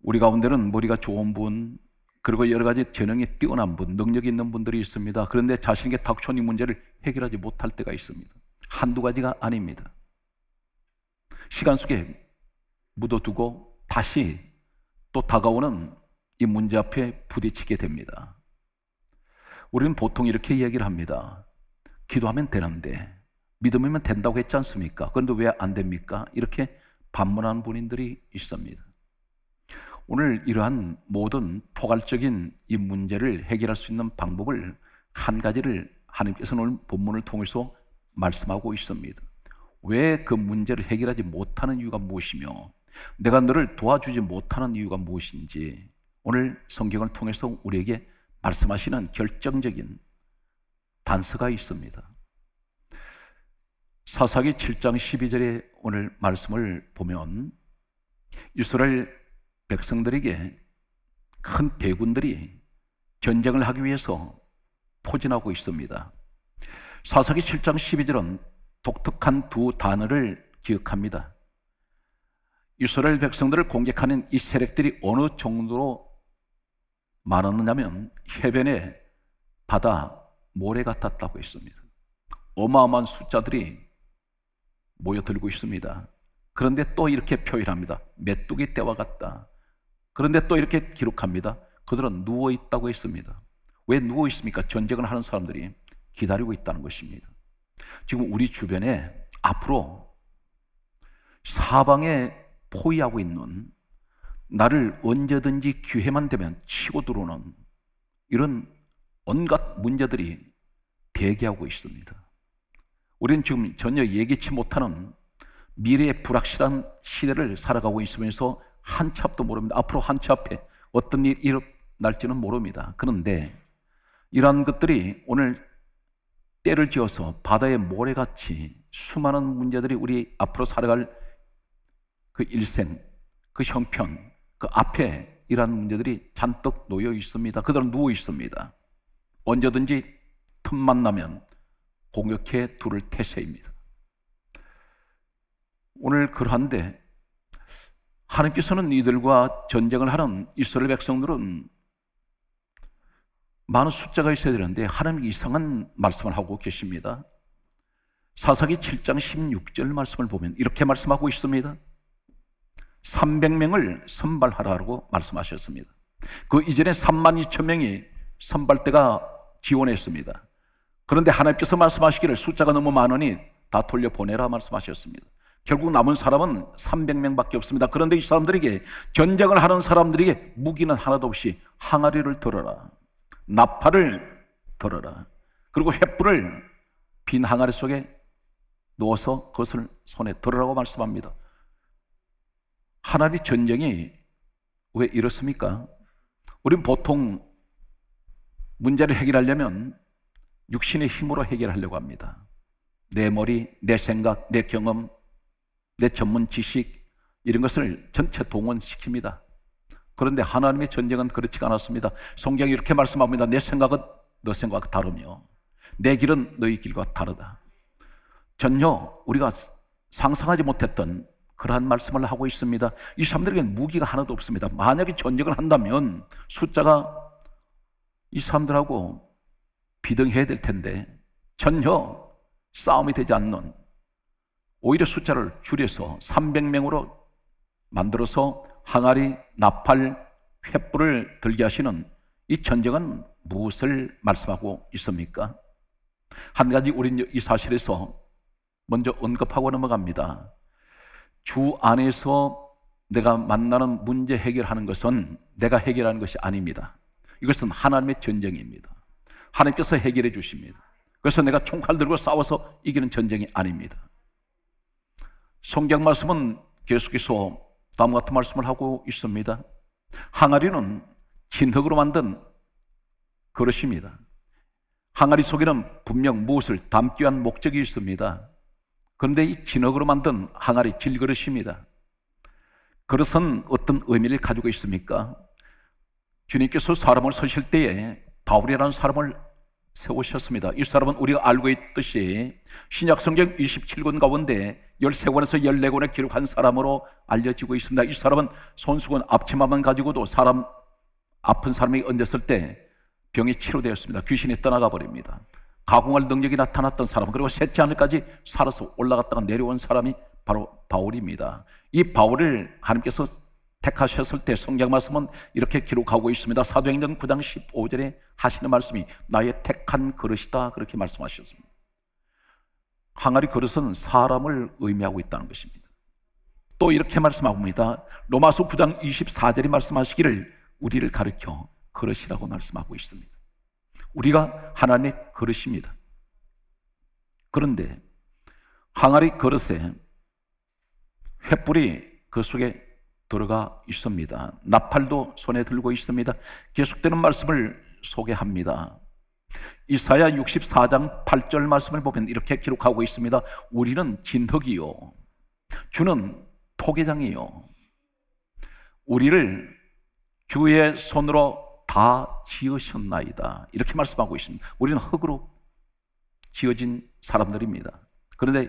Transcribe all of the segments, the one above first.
우리 가운데는 머리가 좋은 분, 그리고 여러 가지 재능이 뛰어난 분, 능력이 있는 분들이 있습니다. 그런데 자신에게 닥쳐온 이 문제를 해결하지 못할 때가 있습니다. 한두 가지가 아닙니다. 시간 속에 묻어두고 다시 또 다가오는 이 문제 앞에 부딪히게 됩니다. 우리는 보통 이렇게 얘기를 합니다. 기도하면 되는데, 믿으면 된다고 했지 않습니까? 그런데 왜 안 됩니까? 이렇게 반문하는 분들이 있습니다. 오늘 이러한 모든 포괄적인 이 문제를 해결할 수 있는 방법을 한 가지를 하나님께서는 오늘 본문을 통해서 말씀하고 있습니다. 왜 그 문제를 해결하지 못하는 이유가 무엇이며 내가 너를 도와주지 못하는 이유가 무엇인지 오늘 성경을 통해서 우리에게 말씀하시는 결정적인 단서가 있습니다. 사사기 7장 12절에 오늘 말씀을 보면 이스라엘 백성들에게 큰 대군들이 전쟁을 하기 위해서 포진하고 있습니다. 사사기 7장 12절은 독특한 두 단어를 기억합니다. 이스라엘 백성들을 공격하는 이 세력들이 어느 정도로 많았느냐면 해변에 바다 모래 같았다고 했습니다. 어마어마한 숫자들이 모여들고 있습니다. 그런데 또 이렇게 표현합니다. 메뚜기 떼와 같다. 그런데 또 이렇게 기록합니다. 그들은 누워있다고 했습니다. 왜 누워있습니까? 전쟁을 하는 사람들이 기다리고 있다는 것입니다. 지금 우리 주변에 앞으로 사방에 포위하고 있는, 나를 언제든지 기회만 되면 치고 들어오는 이런 온갖 문제들이 대기하고 있습니다. 우리는 지금 전혀 예기치 못하는 미래의 불확실한 시대를 살아가고 있으면서 한 치 앞도 모릅니다. 앞으로 한 치 앞에 어떤 일이 일어날지는 모릅니다. 그런데 이러한 것들이 오늘 때를 지어서 바다의 모래같이 수많은 문제들이 우리 앞으로 살아갈 그 일생, 그 형편, 그 앞에 이러한 문제들이 잔뜩 놓여 있습니다. 그들은 누워 있습니다. 언제든지 틈만 나면 공격해 둘을 태세입니다. 오늘 그러한데 하나님께서는 이들과 전쟁을 하는 이스라엘 백성들은 많은 숫자가 있어야 되는데 하나님이 이상한 말씀을 하고 계십니다. 사사기 7장 16절 말씀을 보면 이렇게 말씀하고 있습니다. 300명을 선발하라고 말씀하셨습니다. 그 이전에 32,000명이 선발대가 지원했습니다. 그런데 하나님께서 말씀하시기를 숫자가 너무 많으니 다 돌려보내라 말씀하셨습니다. 결국 남은 사람은 300명밖에 없습니다. 그런데 이 사람들에게, 전쟁을 하는 사람들에게 무기는 하나도 없이 항아리를 들어라, 나팔을 들어라, 그리고 횃불을 빈 항아리 속에 넣어서 그것을 손에 들으라고 말씀합니다. 하나님의 전쟁이 왜 이렇습니까? 우린 보통 문제를 해결하려면 육신의 힘으로 해결하려고 합니다. 내 머리, 내 생각, 내 경험, 내 전문 지식, 이런 것을 전체 동원시킵니다. 그런데 하나님의 전쟁은 그렇지가 않았습니다. 성경이 이렇게 말씀합니다. 내 생각은 너 생각과 다르며 내 길은 너희 길과 다르다. 전혀 우리가 상상하지 못했던 그러한 말씀을 하고 있습니다. 이 사람들에게는 무기가 하나도 없습니다. 만약에 전쟁을 한다면 숫자가 이 사람들하고 비등해야 될 텐데 전혀 싸움이 되지 않는, 오히려 숫자를 줄여서 300명으로 만들어서 항아리, 나팔, 횃불을 들게 하시는 이 전쟁은 무엇을 말씀하고 있습니까? 한 가지 우리는 이 사실에서 먼저 언급하고 넘어갑니다. 주 안에서 내가 만나는 문제 해결하는 것은 내가 해결하는 것이 아닙니다. 이것은 하나님의 전쟁입니다. 하나님께서 해결해 주십니다. 그래서 내가 총칼 들고 싸워서 이기는 전쟁이 아닙니다. 성경 말씀은 계속해서 다음과 같은 말씀을 하고 있습니다. 항아리는 진흙으로 만든 그릇입니다. 항아리 속에는 분명 무엇을 담기 위한 목적이 있습니다. 그런데 이 진흙으로 만든 항아리, 질그릇입니다. 그릇은 어떤 의미를 가지고 있습니까? 주님께서 사람을 서실 때에 바울이라는 사람을 세우셨습니다. 이 사람은 우리가 알고 있듯이 신약성경 27권 가운데 13권에서 14권에 기록한 사람으로 알려지고 있습니다. 이 사람은 손수건 앞치마만 가지고도 아픈 사람이 얹었을 때 병이 치료되었습니다. 귀신이 떠나가 버립니다. 가공할 능력이 나타났던 사람, 그리고 셋째 하늘까지 살아서 올라갔다가 내려온 사람이 바로 바울입니다. 이 바울을 하나님께서 택하셨을 때 성경 말씀은 이렇게 기록하고 있습니다. 사도행전 9장 15절에 하시는 말씀이 나의 택한 그릇이다, 그렇게 말씀하셨습니다. 항아리 그릇은 사람을 의미하고 있다는 것입니다. 또 이렇게 말씀합니다. 로마서 9장 24절에 말씀하시기를 우리를 가르쳐 그릇이라고 말씀하고 있습니다. 우리가 하나님의 그릇입니다. 그런데 항아리 그릇에 횃불이 그 속에 들어가 있습니다. 나팔도 손에 들고 있습니다. 계속되는 말씀을 소개합니다. 이사야 64장 8절 말씀을 보면 이렇게 기록하고 있습니다. 우리는 진흙이요, 주는 토기장이요, 우리를 주의 손으로 다 지으셨나이다, 이렇게 말씀하고 있습니다. 우리는 흙으로 지어진 사람들입니다. 그런데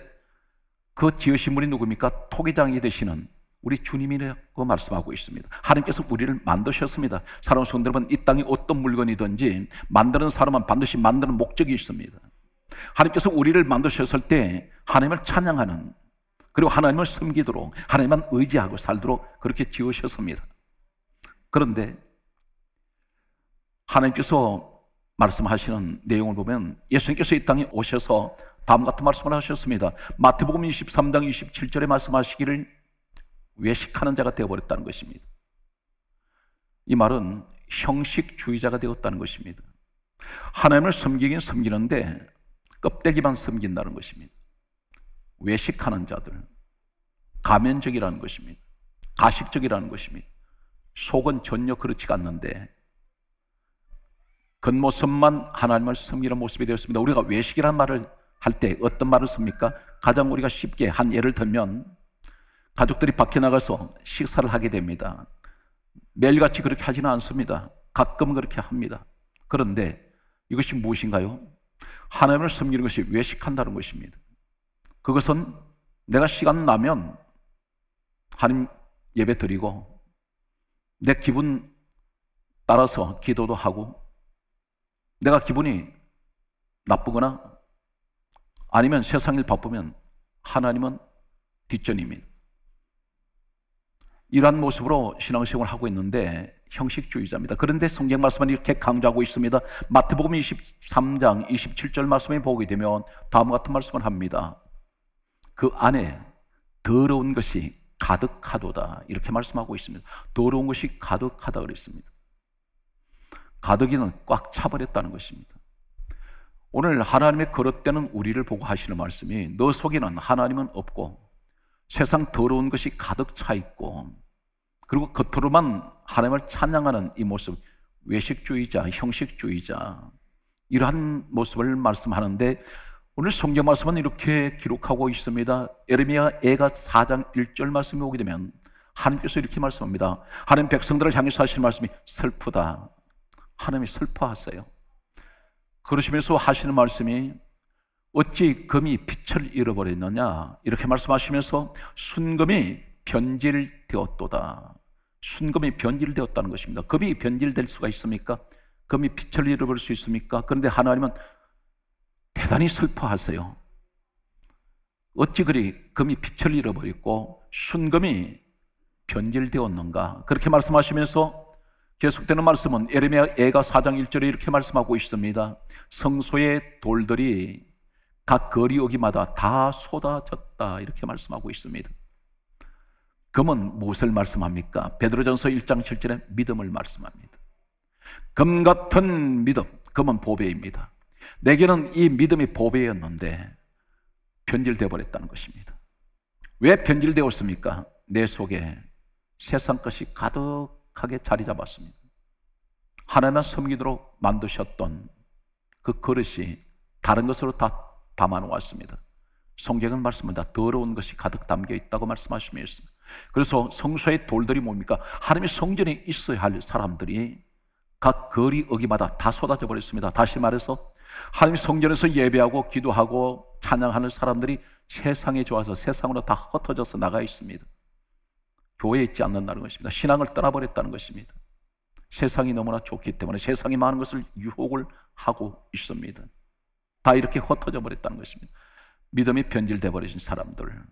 그 지으신 분이 누굽니까? 토기장이 되시는 우리 주님이라고 말씀하고 있습니다. 하나님께서 우리를 만드셨습니다. 사랑하는 성도 여러분, 이 땅에 어떤 물건이든지 만드는 사람은 반드시 만드는 목적이 있습니다. 하나님께서 우리를 만드셨을 때 하나님을 찬양하는, 그리고 하나님을 섬기도록, 하나님만 의지하고 살도록 그렇게 지으셨습니다. 그런데 하나님께서 말씀하시는 내용을 보면 예수님께서 이 땅에 오셔서 다음 같은 말씀을 하셨습니다. 마태복음 23장 27절에 말씀하시기를 외식하는 자가 되어버렸다는 것입니다. 이 말은 형식주의자가 되었다는 것입니다. 하나님을 섬기긴 섬기는데 껍데기만 섬긴다는 것입니다. 외식하는 자들, 가면적이라는 것입니다. 가식적이라는 것입니다. 속은 전혀 그렇지가 않는데 겉모습만 하나님을 섬기는 모습이 되었습니다. 우리가 외식이라는 말을 할 때 어떤 말을 씁니까? 가장 우리가 쉽게 한 예를 들면 가족들이 밖에 나가서 식사를 하게 됩니다. 매일같이 그렇게 하지는 않습니다. 가끔 그렇게 합니다. 그런데 이것이 무엇인가요? 하나님을 섬기는 것이 외식한다는 것입니다. 그것은 내가 시간 나면 하나님 예배 드리고 내 기분 따라서 기도도 하고, 내가 기분이 나쁘거나 아니면 세상 일 바쁘면 하나님은 뒷전입니다. 이러한 모습으로 신앙생활을 하고 있는데 형식주의자입니다. 그런데 성경 말씀은 이렇게 강조하고 있습니다. 마태복음 23장 27절 말씀에 보게 되면 다음과 같은 말씀을 합니다. 그 안에 더러운 것이 가득하도다, 이렇게 말씀하고 있습니다. 더러운 것이 가득하다 그랬습니다. 가득이는 꽉 차버렸다는 것입니다. 오늘 하나님의 그릇되는 우리를 보고 하시는 말씀이 너 속에는 하나님은 없고 세상 더러운 것이 가득 차 있고, 그리고 겉으로만 하나님을 찬양하는 이 모습, 외식주의자, 형식주의자, 이러한 모습을 말씀하는데 오늘 성경 말씀은 이렇게 기록하고 있습니다. 예레미야 애가 4장 1절 말씀이 오게 되면 하나님께서 이렇게 말씀합니다. 하나님 백성들을 향해서 하시는 말씀이 슬프다. 하나님이 슬퍼하세요. 그러시면서 하시는 말씀이 어찌 금이 빛을 잃어버렸느냐, 이렇게 말씀하시면서 순금이 변질되었도다. 순금이 변질되었다는 것입니다. 금이 변질될 수가 있습니까? 금이 빛을 잃어버릴 수 있습니까? 그런데 하나님은 대단히 슬퍼하세요. 어찌 그리 금이 빛을 잃어버렸고 순금이 변질되었는가, 그렇게 말씀하시면서 계속되는 말씀은 예레미야 애가 4장 1절에 이렇게 말씀하고 있습니다. 성소의 돌들이 각 거리 오기마다 다 쏟아졌다, 이렇게 말씀하고 있습니다. 금은 무엇을 말씀합니까? 베드로전서 1장 7절에 믿음을 말씀합니다. 금 같은 믿음, 금은 보배입니다. 내게는 이 믿음이 보배였는데 변질되어 버렸다는 것입니다. 왜 변질되었습니까? 내 속에 세상 것이 가득하게 자리 잡았습니다. 하나님만 섬기도록 만드셨던 그 그릇이 다른 것으로 다 담아놓았습니다. 성경은 말씀합니다. 더러운 것이 가득 담겨 있다고 말씀하시면서, 그래서 성소의 돌들이 뭡니까? 하나님의 성전에 있어야 할 사람들이 각 거리 어기마다 다 쏟아져 버렸습니다. 다시 말해서 하나님 성전에서 예배하고 기도하고 찬양하는 사람들이 세상에 좋아서 세상으로 다 흩어져서 나가 있습니다. 교회에 있지 않는다는 것입니다. 신앙을 떠나버렸다는 것입니다. 세상이 너무나 좋기 때문에 세상이 많은 것을 유혹을 하고 있습니다. 다 이렇게 흩어져 버렸다는 것입니다. 믿음이 변질돼 버리신 사람들.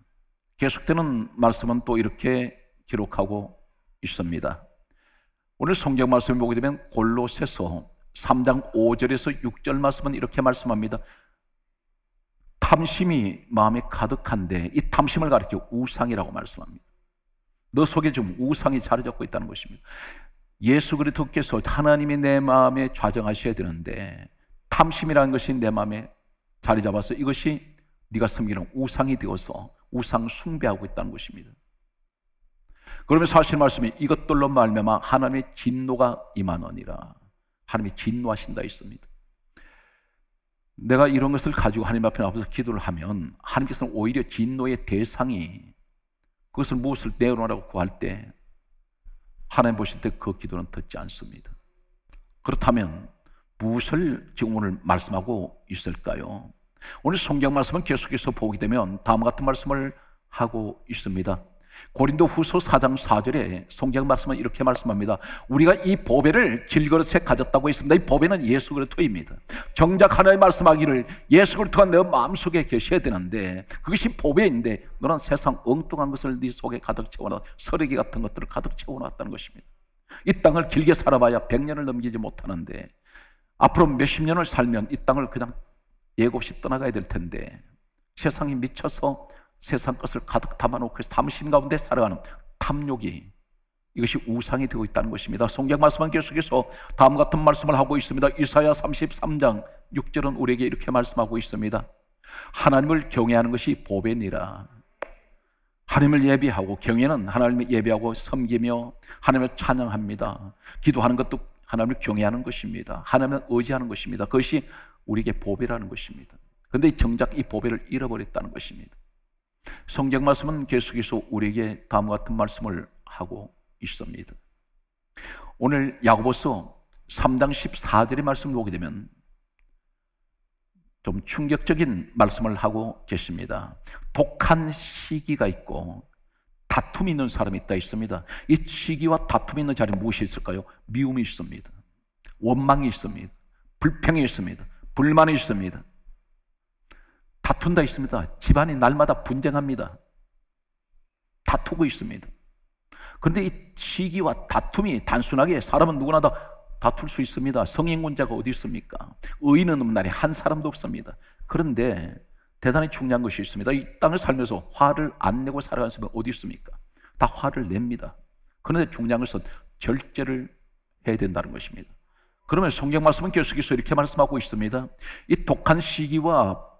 계속되는 말씀은 또 이렇게 기록하고 있습니다. 오늘 성경 말씀을 보게 되면 골로새서 3장 5절에서 6절 말씀은 이렇게 말씀합니다. 탐심이 마음에 가득한데, 이 탐심을 가리켜 우상이라고 말씀합니다. 너 속에 좀 우상이 자리 잡고 있다는 것입니다. 예수 그리스도께서 하나님이 내 마음에 좌정하셔야 되는데, 탐심이라는 것이 내 마음에 자리 잡아서 이것이 네가 섬기는 우상이 되어서 우상 숭배하고 있다는 것입니다. 그러면서 하신 말씀이 이것들로 말미암아 하나님의 진노가 임하느니라. 하나님이 진노하신다 있습니다. 내가 이런 것을 가지고 하나님 앞에 나와서 기도를 하면 하나님께서는 오히려 진노의 대상이 그것을 무엇을 내어놓으라고 구할 때 하나님 보실 때 그 기도는 듣지 않습니다. 그렇다면 무엇을 지금 오늘 말씀하고 있을까요? 오늘 성경 말씀은 계속해서 보게 되면 다음과 같은 말씀을 하고 있습니다. 고린도 후서 4장 4절에 성경 말씀은 이렇게 말씀합니다. 우리가 이 보배를 질그릇에 가졌다고 했습니다. 이 보배는 예수 그리스도입니다. 정작 하나님 말씀하기를 예수 그리스도가 내 마음속에 계셔야 되는데 그것이 보배인데 너는 세상 엉뚱한 것을 네 속에 가득 채워놔, 서리기 같은 것들을 가득 채워놨다는 것입니다. 이 땅을 길게 살아봐야 100년을 넘기지 못하는데 앞으로 몇십 년을 살면 이 땅을 그냥 예고 없이 떠나가야 될 텐데 세상이 미쳐서 세상 것을 가득 담아놓고 탐심 가운데 살아가는 탐욕이, 이것이 우상이 되고 있다는 것입니다. 성경 말씀은 계속해서 다음 같은 말씀을 하고 있습니다. 이사야 33장 6절은 우리에게 이렇게 말씀하고 있습니다. 하나님을 경외하는 것이 보배니라. 하나님을 예배하고, 경외는 하나님을 예배하고 섬기며 하나님을 찬양합니다. 기도하는 것도 하나님을 경외하는 것입니다. 하나님을 의지하는 것입니다. 그것이 우리에게 보배라는 것입니다. 그런데 정작 이 보배를 잃어버렸다는 것입니다. 성경 말씀은 계속해서 우리에게 다음과 같은 말씀을 하고 있습니다. 오늘 야고보서 3장 14절의 말씀을 보게 되면 좀 충격적인 말씀을 하고 계십니다. 독한 시기가 있고 다툼이 있는 사람이 있다 있습니다. 이 시기와 다툼이 있는 자리에 무엇이 있을까요? 미움이 있습니다. 원망이 있습니다. 불평이 있습니다. 불만이 있습니다. 다툰다 있습니다. 집안이 날마다 분쟁합니다. 다투고 있습니다. 그런데 이 시기와 다툼이 단순하게 사람은 누구나 다 다툴 수 있습니다. 성인군자가 어디 있습니까? 의인은 없는 날에 한 사람도 없습니다. 그런데 대단히 중요한 것이 있습니다. 이 땅을 살면서 화를 안 내고 살아가는 사람이 어디 있습니까? 다 화를 냅니다. 그런데 중요한 것은 절제를 해야 된다는 것입니다. 그러면 성경 말씀은 계속해서 이렇게 말씀하고 있습니다. 이 독한 시기와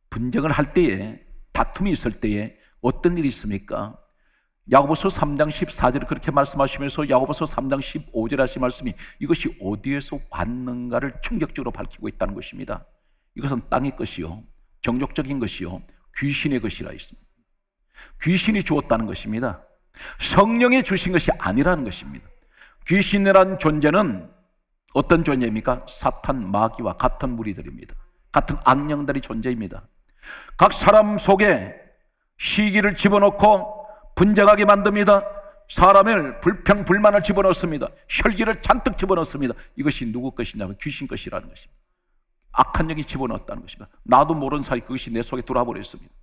분쟁을 할 때에, 다툼이 있을 때에 어떤 일이 있습니까? 야고보서 3장 14절에 그렇게 말씀하시면서 야고보서 3장 15절에 하신 말씀이 이것이 어디에서 왔는가를 충격적으로 밝히고 있다는 것입니다. 이것은 땅의 것이요, 정욕적인 것이요, 귀신의 것이라 있습니다. 귀신이 주었다는 것입니다. 성령이 주신 것이 아니라는 것입니다. 귀신이라는 존재는 어떤 존재입니까? 사탄, 마귀와 같은 무리들입니다. 같은 악령들의 존재입니다. 각 사람 속에 시기를 집어넣고 분쟁하게 만듭니다. 사람을 불평, 불만을 집어넣습니다. 혈기를 잔뜩 집어넣습니다. 이것이 누구 것이냐면 귀신 것이라는 것입니다. 악한 영이 집어넣었다는 것입니다. 나도 모르는 사이 그것이 내 속에 들어와 버렸습니다.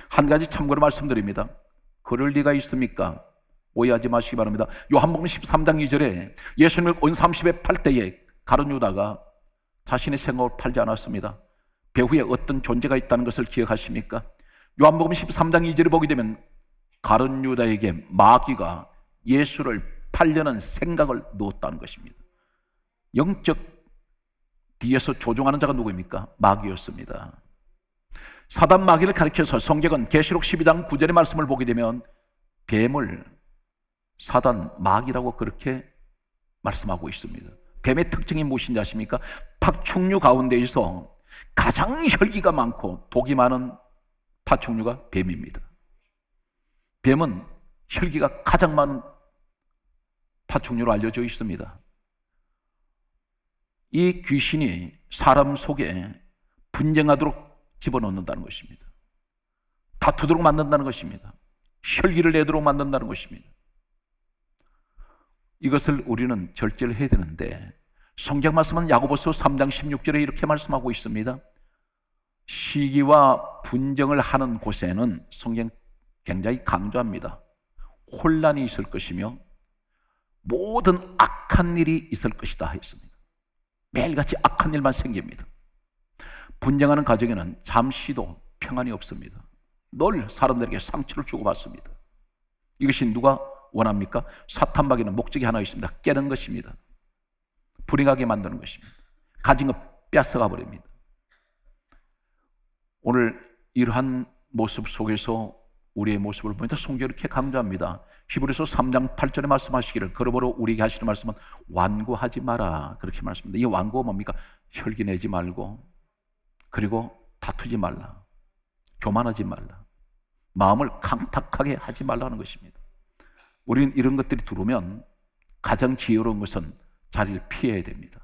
한 가지 참고로 말씀드립니다. 그럴 리가 있습니까? 오해하지 마시기 바랍니다. 요한복음 13장 2절에 예수님을 온 30에 팔 때에 가룟 유다가 자신의 생업을 팔지 않았습니다. 배후에 어떤 존재가 있다는 것을 기억하십니까? 요한복음 13장 2절에 보게 되면 가룟 유다에게 마귀가 예수를 팔려는 생각을 넣었다는 것입니다. 영적 뒤에서 조종하는 자가 누구입니까? 마귀였습니다. 사단 마귀를 가리켜서 성경은 계시록 12장 9절의 말씀을 보게 되면 뱀을 사단 마귀라고 그렇게 말씀하고 있습니다. 뱀의 특징이 무엇인지 아십니까? 파충류 가운데에서 가장 혈기가 많고 독이 많은 파충류가 뱀입니다. 뱀은 혈기가 가장 많은 파충류로 알려져 있습니다. 이 귀신이 사람 속에 분쟁하도록 집어넣는다는 것입니다. 다투도록 만든다는 것입니다. 혈기를 내도록 만든다는 것입니다. 이것을 우리는 절제를 해야 되는데, 성경 말씀은 야고보서 3장 16절에 이렇게 말씀하고 있습니다. 시기와 분쟁을 하는 곳에는 성경 굉장히 강조합니다. 혼란이 있을 것이며 모든 악한 일이 있을 것이다 했습니다. 매일같이 악한 일만 생깁니다. 분쟁하는 가정에는 잠시도 평안이 없습니다. 늘 사람들에게 상처를 주고받습니다. 이것이 누가 원합니까? 사탄마귀는 목적이 하나 있습니다. 깨는 것입니다. 불행하게 만드는 것입니다. 가진 것 뺏어가 버립니다. 오늘 이러한 모습 속에서 우리의 모습을 보면서 성경이 이렇게 강조합니다. 히브리서 3장 8절에 말씀하시기를, 그러므로 우리에게 하시는 말씀은 완고하지 마라, 그렇게 말씀합니다. 이 완고가 뭡니까? 혈기 내지 말고, 그리고 다투지 말라, 교만하지 말라, 마음을 강팍하게 하지 말라는 것입니다. 우리는 이런 것들이 들어오면 가장 지혜로운 것은 자리를 피해야 됩니다.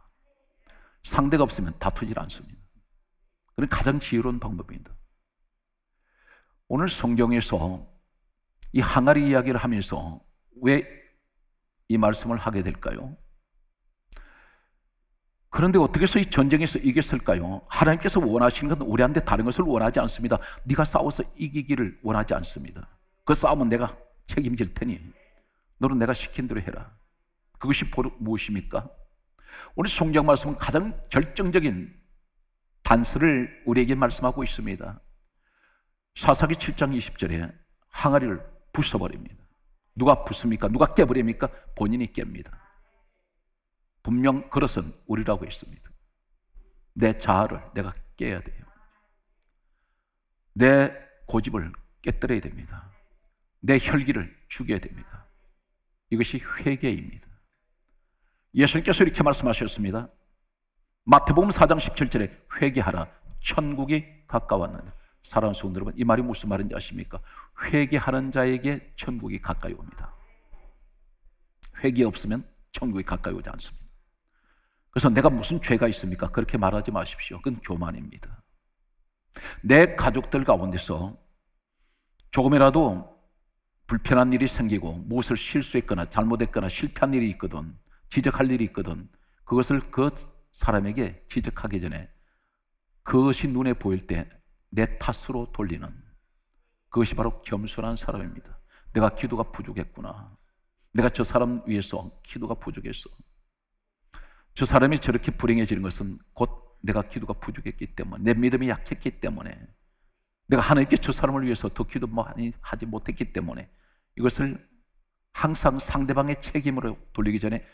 상대가 없으면 다투질 않습니다. 그건 가장 지혜로운 방법입니다. 오늘 성경에서 이 항아리 이야기를 하면서 왜 이 말씀을 하게 될까요? 그런데 어떻게 해서 이 전쟁에서 이겼을까요? 하나님께서 원하시는 건 우리한테 다른 것을 원하지 않습니다. 네가 싸워서 이기기를 원하지 않습니다. 그 싸움은 내가 책임질 테니 너는 내가 시킨 대로 해라. 그것이 무엇입니까? 오늘 성경 말씀은 가장 결정적인 단서를 우리에게 말씀하고 있습니다. 사사기 7장 20절에 항아리를 부숴버립니다. 누가 부숩니까? 누가 깨버립니까? 본인이 깹니다. 분명 그것은 우리라고 했습니다. 내 자아를 내가 깨야 돼요. 내 고집을 깨뜨려야 됩니다. 내 혈기를 죽여야 됩니다. 이것이 회개입니다. 예수님께서 이렇게 말씀하셨습니다. 마태복음 4장 17절에 회개하라, 천국이 가까웠느니라. 사랑하는 성도 여러분, 이 말이 무슨 말인지 아십니까? 회개하는 자에게 천국이 가까이 옵니다. 회개 없으면 천국이 가까이 오지 않습니다. 그래서 내가 무슨 죄가 있습니까? 그렇게 말하지 마십시오. 그건 교만입니다. 내 가족들 가운데서 조금이라도 불편한 일이 생기고 무엇을 실수했거나 잘못했거나 실패한 일이 있거든, 지적할 일이 있거든, 그것을 그 사람에게 지적하기 전에 그것이 눈에 보일 때 내 탓으로 돌리는, 그것이 바로 겸손한 사람입니다. 내가 기도가 부족했구나, 내가 저 사람 위해서 기도가 부족했어, 저 사람이 저렇게 불행해지는 것은 곧 내가 기도가 부족했기 때문에, 내 믿음이 약했기 때문에, 내가 하나님께 저 사람을 위해서 더 기도 많이 하지 못했기 때문에, 이것을 항상 상대방의 책임으로 돌리기 전에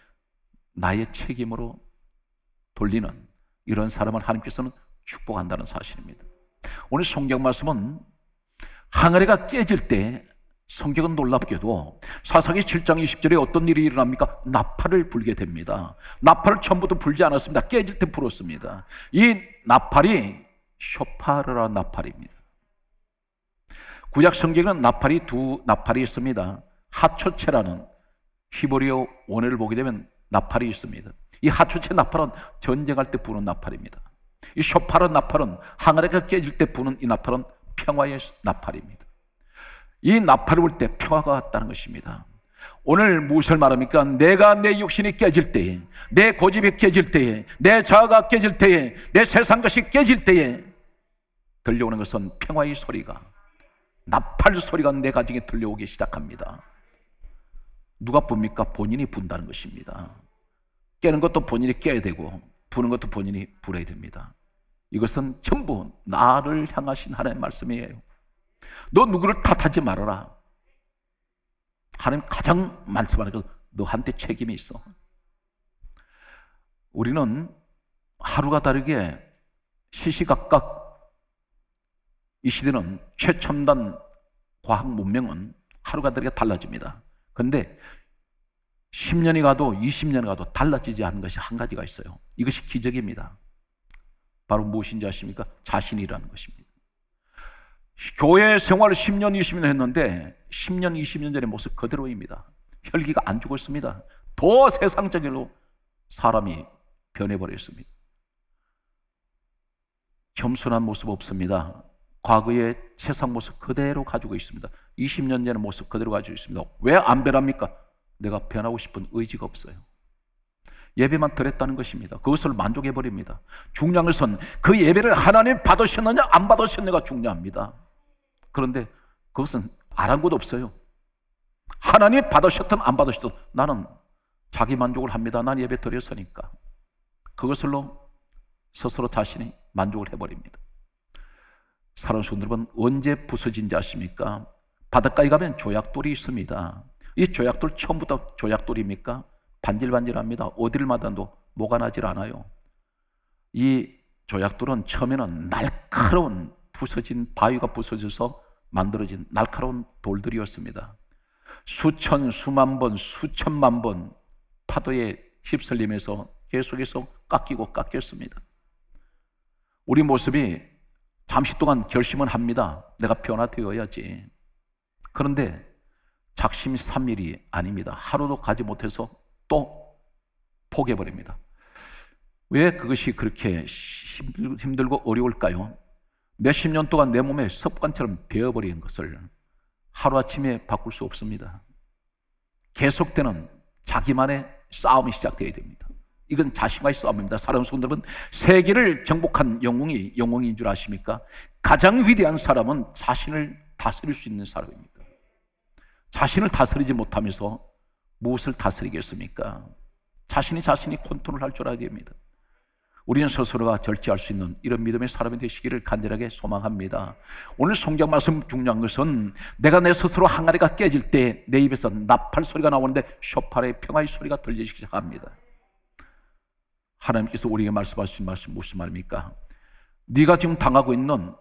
나의 책임으로 돌리는 이런 사람을 하나님께서는 축복한다는 사실입니다. 오늘 성경 말씀은 항아리가 깨질 때 성경은 놀랍게도 사사기 7장 20절에 어떤 일이 일어납니까? 나팔을 불게 됩니다. 나팔을 처음부터 불지 않았습니다. 깨질 때 불었습니다. 이 나팔이 쇼파르라 나팔입니다. 구약 성경은 나팔이 두 나팔이 있습니다. 하초체라는 히브리어 원어를 보게 되면 나팔이 있습니다. 이 하초체 나팔은 전쟁할 때 부는 나팔입니다. 이 쇼파르 나팔은 항아리가 깨질 때 부는 이 나팔은 평화의 나팔입니다. 이 나팔을 불 때 평화가 왔다는 것입니다. 오늘 무엇을 말합니까? 내가 내 육신이 깨질 때에, 내 고집이 깨질 때에, 내 자아가 깨질 때에, 내 세상 것이 깨질 때에 들려오는 것은 평화의 소리가, 나팔 소리가 내 가정에 들려오기 시작합니다. 누가 붑니까? 본인이 분다는 것입니다. 깨는 것도 본인이 깨야 되고 부는 것도 본인이 불어야 됩니다. 이것은 전부 나를 향하신 하나님의 말씀이에요. 너 누구를 탓하지 말아라. 하나님 가장 말씀하는 것, 너한테 책임이 있어. 우리는 하루가 다르게 시시각각, 이 시대는 최첨단 과학 문명은 하루가 다르게 달라집니다. 그런데 10년이 가도 20년이 가도 달라지지 않는 것이 한 가지가 있어요. 이것이 기적입니다. 바로 무엇인지 아십니까? 자신이라는 것입니다. 교회 생활을 10년, 20년 했는데 10년, 20년 전의 모습 그대로입니다. 혈기가 안 죽었습니다. 더 세상적으로 사람이 변해버렸습니다. 겸손한 모습 없습니다. 과거의 세상 모습 그대로 가지고 있습니다. 20년 전의 모습 그대로 가지고 있습니다. 왜 안 변합니까? 내가 변하고 싶은 의지가 없어요. 예배만 드렸다는 것입니다. 그것을 만족해버립니다. 중요한 것은 그 예배를 하나님 받으셨느냐 안 받으셨느냐가 중요합니다. 그런데 그것은 아랑곳 없어요. 하나님 받으셨든 안 받으셨든 나는 자기 만족을 합니다. 난 예배 드렸으니까. 그것으로 스스로 자신이 만족을 해버립니다. 사랑하는 성도 여러분, 언제 부서진지 아십니까? 바닷가에 가면 조약돌이 있습니다. 이 조약돌 처음부터 조약돌입니까? 반질반질합니다. 어디를 맞아도 뭐가 나질 않아요. 이 조약돌은 처음에는 날카로운 부서진 바위가 부서져서 만들어진 날카로운 돌들이었습니다. 수천, 수만 번, 수천만 번 파도에 휩쓸리면서 계속해서 깎이고 깎였습니다. 우리 모습이 잠시 동안 결심은 합니다. 내가 변화되어야지. 그런데 작심이 3일이 아닙니다. 하루도 가지 못해서 또 포기해버립니다. 왜 그것이 그렇게 힘들고 어려울까요? 몇십 년 동안 내 몸에 습관처럼 배어버린 것을 하루아침에 바꿀 수 없습니다. 계속되는 자기만의 싸움이 시작되어야 됩니다. 이건 자신과의 싸움입니다. 사랑하는 성도 여러분, 세계를 정복한 영웅이 영웅인 줄 아십니까? 가장 위대한 사람은 자신을 다스릴 수 있는 사람입니다. 자신을 다스리지 못하면서 무엇을 다스리겠습니까? 자신이 컨트롤할 줄 알아야 됩니다. 우리는 스스로가 절제할 수 있는 이런 믿음의 사람이 되시기를 간절하게 소망합니다. 오늘 성경 말씀 중요한 것은 내가 내 스스로 항아리가 깨질 때 내 입에서 나팔 소리가 나오는데 쇼파의 평화의 소리가 들리기 시작합니다. 하나님께서 우리에게 말씀하신 말씀 무슨 말입니까? 네가 지금 당하고 있는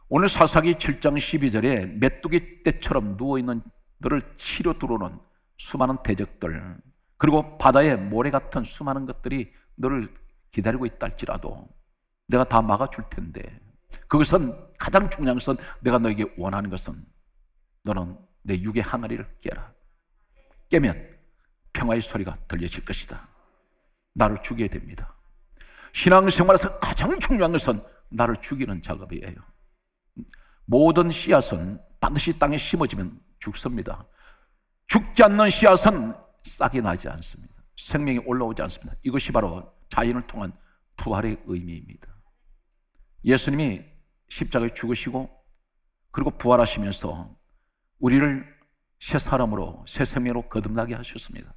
오늘 사사기 7장 12절에 메뚜기 떼처럼 누워있는 너를 치려 들어오는 수많은 대적들, 그리고 바다의 모래 같은 수많은 것들이 너를 기다리고 있다 할지라도 내가 다 막아줄 텐데, 그것은 가장 중요한 것은 내가 너에게 원하는 것은 너는 내 육의 항아리를 깨라. 깨면 평화의 소리가 들려질 것이다. 나를 죽여야 됩니다. 신앙생활에서 가장 중요한 것은 나를 죽이는 작업이에요. 모든 씨앗은 반드시 땅에 심어지면 죽습니다. 죽지 않는 씨앗은 싹이 나지 않습니다. 생명이 올라오지 않습니다. 이것이 바로 자연을 통한 부활의 의미입니다. 예수님이 십자가에 죽으시고 그리고 부활하시면서 우리를 새 사람으로, 새 생명으로 거듭나게 하셨습니다.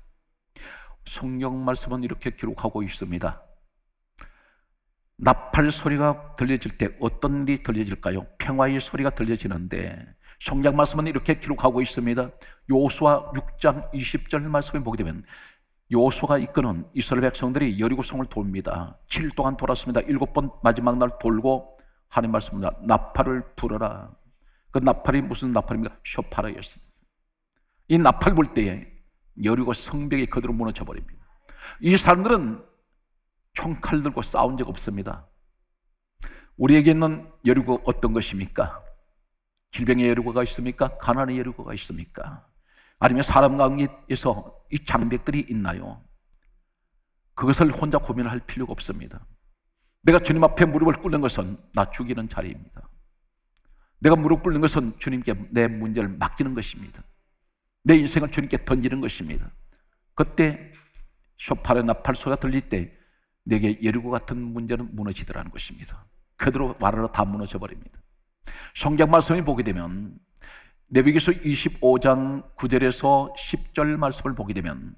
성경 말씀은 이렇게 기록하고 있습니다. 나팔 소리가 들려질 때 어떤 일이 들려질까요? 평화의 소리가 들려지는데 성경 말씀은 이렇게 기록하고 있습니다. 여호수아 6장 20절 말씀을 보게 되면 여호수아가 이끄는 이스라엘 백성들이 여리고성을 돕니다. 7일 동안 돌았습니다. 7번 마지막 날 돌고 하나님 말씀입니다. 나팔을 불어라. 그 나팔이 무슨 나팔입니까? 쇼파라였습니다. 이 나팔 불 때에 여리고 성벽이 그대로 무너져 버립니다. 이 사람들은 총칼 들고 싸운 적 없습니다. 우리에게는 여리고 어떤 것입니까? 질병의 여리고가 있습니까? 가난의 여리고가 있습니까? 아니면 사람 관계에서 이 장벽들이 있나요? 그것을 혼자 고민할 필요가 없습니다. 내가 주님 앞에 무릎을 꿇는 것은 나 죽이는 자리입니다. 내가 무릎 꿇는 것은 주님께 내 문제를 맡기는 것입니다. 내 인생을 주님께 던지는 것입니다. 그때 쇼파의 나팔 소리가 들릴 때 내게 여리고 같은 문제는 무너지더라는 것입니다. 그대로 와르르 다 무너져 버립니다. 성경 말씀을 보게 되면 레위기서 25장 9절에서 10절 말씀을 보게 되면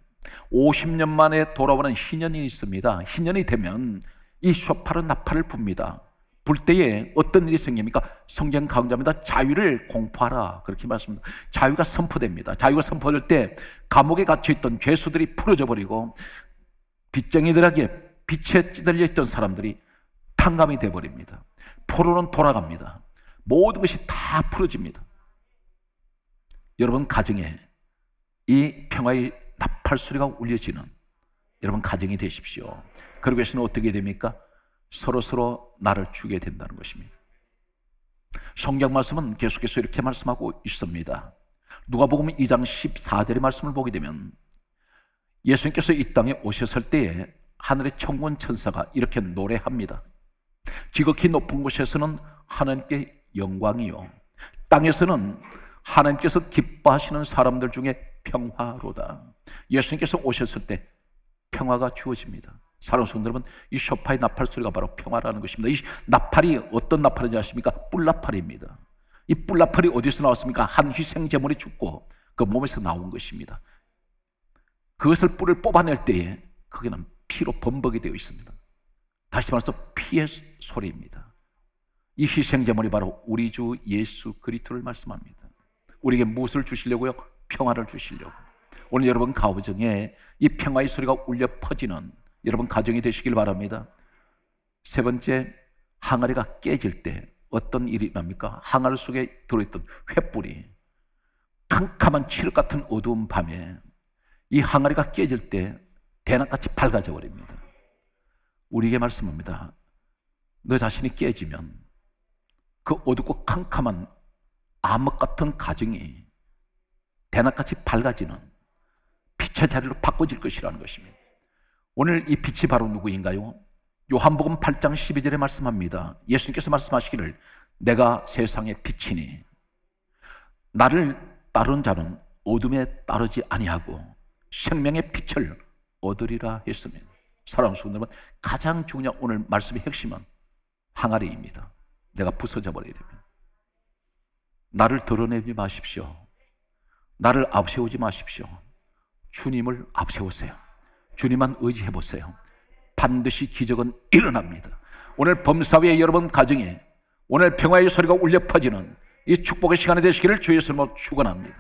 50년 만에 돌아오는 희년이 있습니다. 희년이 되면 이 쇼파른 나팔을 붑니다. 불 때에 어떤 일이 생깁니까? 성경 강조합니다. 자유를 공포하라, 그렇게 말씀합니다. 자유가 선포됩니다. 자유가 선포될 때 감옥에 갇혀있던 죄수들이 풀어져 버리고 빚쟁이들에게 빛에 찌들려 있던 사람들이 탕감이 되어버립니다. 포로는 돌아갑니다. 모든 것이 다 풀어집니다. 여러분 가정에 이 평화의 나팔 소리가 울려지는 여러분 가정이 되십시오. 그러기 위해서는 어떻게 됩니까? 서로 나를 주게 된다는 것입니다. 성경 말씀은 계속해서 이렇게 말씀하고 있습니다. 누가복음 2장 14절의 말씀을 보게 되면 예수님께서 이 땅에 오셨을 때에 하늘의 천군 천사가 이렇게 노래합니다. 지극히 높은 곳에서는 하나님께 영광이요, 땅에서는 하나님께서 기뻐하시는 사람들 중에 평화로다. 예수님께서 오셨을 때 평화가 주어집니다. 사랑하는 성도 여러분, 이 쇼파의 나팔 소리가 바로 평화라는 것입니다. 이 나팔이 어떤 나팔인지 아십니까? 뿔나팔입니다. 이 뿔나팔이 어디서 나왔습니까? 한 희생제물이 죽고 그 몸에서 나온 것입니다. 그것을 뿔을 뽑아낼 때에 거기는 피로 범벅이 되어 있습니다. 다시 말해서 피의 소리입니다. 이 희생제물이 바로 우리 주 예수 그리스도를 말씀합니다. 우리에게 무엇을 주시려고요? 평화를 주시려고. 오늘 여러분 가정에 이 평화의 소리가 울려 퍼지는 여러분 가정이 되시길 바랍니다. 세 번째, 항아리가 깨질 때 어떤 일이 납니까? 항아리 속에 들어있던 횃불이 캄캄한 칠흑 같은 어두운 밤에 이 항아리가 깨질 때 대낮같이 밝아져 버립니다. 우리에게 말씀합니다. 너 자신이 깨지면 그 어둡고 캄캄한 암흑 같은 가정이 대낮같이 밝아지는 빛의 자리로 바꿔질 것이라는 것입니다. 오늘 이 빛이 바로 누구인가요? 요한복음 8장 12절에 말씀합니다. 예수님께서 말씀하시기를 내가 세상의 빛이니 나를 따르는 자는 어둠에 따르지 아니하고 생명의 빛을 얻으리라 했습니다. 사랑하는 성도 여러분, 가장 중요한 오늘 말씀의 핵심은 항아리입니다. 내가 부서져 버려야 됩니다. 나를 드러내지 마십시오. 나를 앞세우지 마십시오. 주님을 앞세우세요. 주님만 의지해 보세요. 반드시 기적은 일어납니다. 오늘 범사위의 여러분 가정에 오늘 평화의 소리가 울려 퍼지는 이 축복의 시간이 되시기를 주의 이름으로 축원합니다.